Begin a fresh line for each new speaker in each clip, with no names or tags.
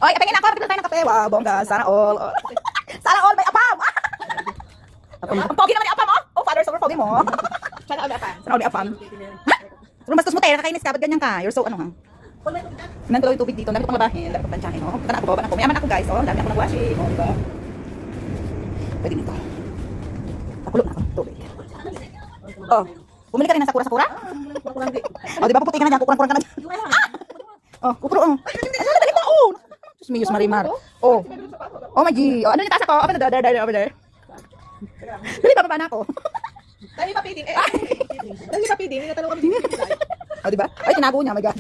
Oy, pingin ako, pagkita tayo ng kape. Wow, bongga, sana all. Sana all may apam. Ang pogi naman yung apam, oh. Oh, father, super pogi mo.
Sana all may apam.
Sana all may apam. Ha? Rumastos mo tayo, nakakainis ka. Ba't ganyan ka? You're so ano, ha? Nandun yung tubig dito, dami ko pang labahin, dami ko pang tiyahin, oh. Punta na ako, baba na ako. Mayaman ako, guys, oh. Dami ako ng washing, oh, diba? Pwede dito. Pakulo na ako, tubig. Oh, bumili ka rin ng sakura-sakura? Oh, diba, puputi ka na dyan, kukurang-kurang ka na dyan. Oh, kukuro, oh. Ay, dali mo, oh. Diyos me, Diyos Marimar. Oh. Oh, my G. Oh, ano yung taas ako? Over there, over there. Dali, bababa na ako.
Dali pa feeding. Dali pa feeding. Natanong kami dito.
Oh, diba? Ay, tinago niya, my God.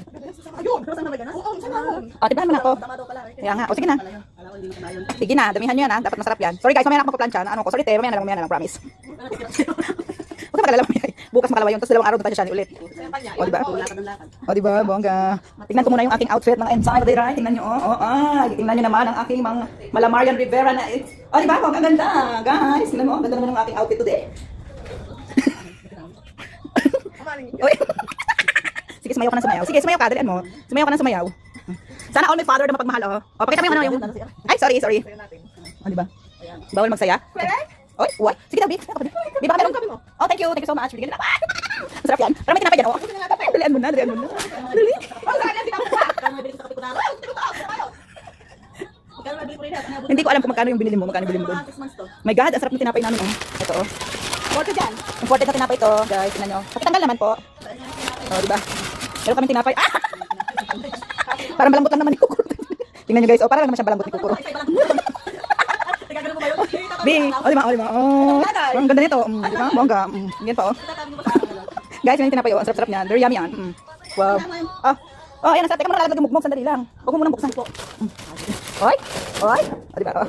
Ayun. Saan naman ganas? Oo, saan naman?
Oh, tibahan mo na ako. Kaya nga. O, sige na. Sige na, damihan nyo yan, ha. Dapat masarap yan. Sorry guys, mamaya na ako magpa-plancha. Ano ko? Sorry, te. Mamaya na lang, promise. Huwag ka magalala mamaya. Bukas makalawa yun. Tapos dalawang araw doon tayo siya ulit. O, diba? O, diba? Bongga. Tingnan ko muna yung aking outfit ng Inside of the Ride. Tingnan nyo, oh. Tingnan nyo naman ang aking mga Malamarian Rivera na o, diba? Bongga, ganda. Guys, tingnan mo. Ganda naman ang aking outfit today. Uy. Sige, sumayaw ka na sumayaw. Sige, sumayaw ka. Dalian mo. Sumayaw ka na sumayaw. Sana all my father na mapagmahal, oh. O, pakita mo yung ano yung... Ay, sorry. O, diba? Bawal magsaya? Oy, what? Sige daw, Bi. Bi, baka meron. Oh, thank you so much. Bigyan na naman. Masarap yan. Parang may tinapay dyan, oh. Dalian mo na. Dali. Hindi ko alam kung magkano yung binili mo. Magkano binili mo doon. My God, ang sarap ng tinapay namin, oh. Ito, oh. Imported na tinapay ito, guys. Tingnan nyo. Pakitanggal naman po. Oh, diba? Meron kaming tinapay. Ah! Parang malambot lang naman yung kukuro. Tingnan nyo, guys. Oh, parang naman siya malambot yung kukuro. Bi, oh, diba? Oh, ang ganda nito. Diba? Bongga. Ganyan pa, oh. Guys, ganyan tinapay, oh. Ang sarap-sarap niyan. Very yummy yan. Wow. Oh, ayan. Teka mo na lalaglag yung mugmog. Sandali lang. Huwag mo munang buksan po. Oy. Oh, diba? Oh.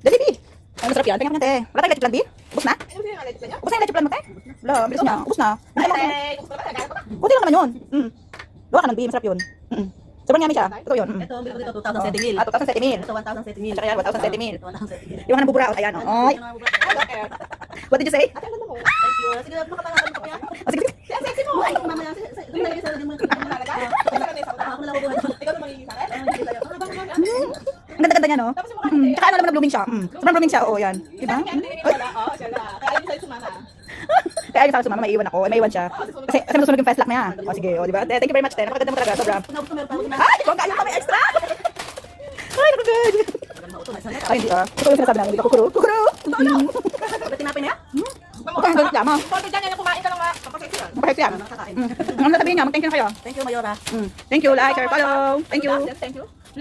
Dali, Bi. Ang sarap yan. Tingnan mo na, te. Wala tayong leche plan, Bi? Ubus na? Ubus na yung leche plan mo, te? Wala, bilis niya. Ubus na. Buti lang naman yun. Gawa ka ng Bi. Masarap yun. Sobrang yummy siya. Ito yun.
Ito, bili ko dito 2,070 mil.
2,070 mil.
Ito 1,070 mil.
Tsaka yan, 1,070 mil.
1,070 mil.
Yung mga nabuburaot, ayan, oh. Oy. What did you say?
Thank you. Sige, makatangalan ko yan.
Oh, sige.
Sexy mo. Ay, mamaya. Doon na yung isa lang yung malalagay. Ako na lang bubuhay. Ikaw na magiging sa akin.
Ang ganda-ganda niya, no? Tsaka ano naman na-blooming siya. Sobrang blooming siya, oo, yan. Diba?
Oo, siya na. Kaya yung sa'yo sumama.
Kaya ayun sa sumama, may iwan ako. May iwan siya. Kasi masusunog yung fast lock niya. O, sige, o, diba? Thank you very much, te. Napakaganda mo talaga, sobra. Ay, bongga, ayun kami extra! Ay, nakagad. Ay, hindi ah. Ito yung sinasabi namin, hindi ka kukuro. Kukuro!
Tinapay na yan?
Okay, hanggang lamang.
Konti dyan, yan kumain ka lang. Kapag-sexy yan.
Mapahit yan. Ang nasabihin niya, mag-thank you na kayo.
Thank you, Mayora.
Thank you, like, share, follow. Thank you.
Thank you.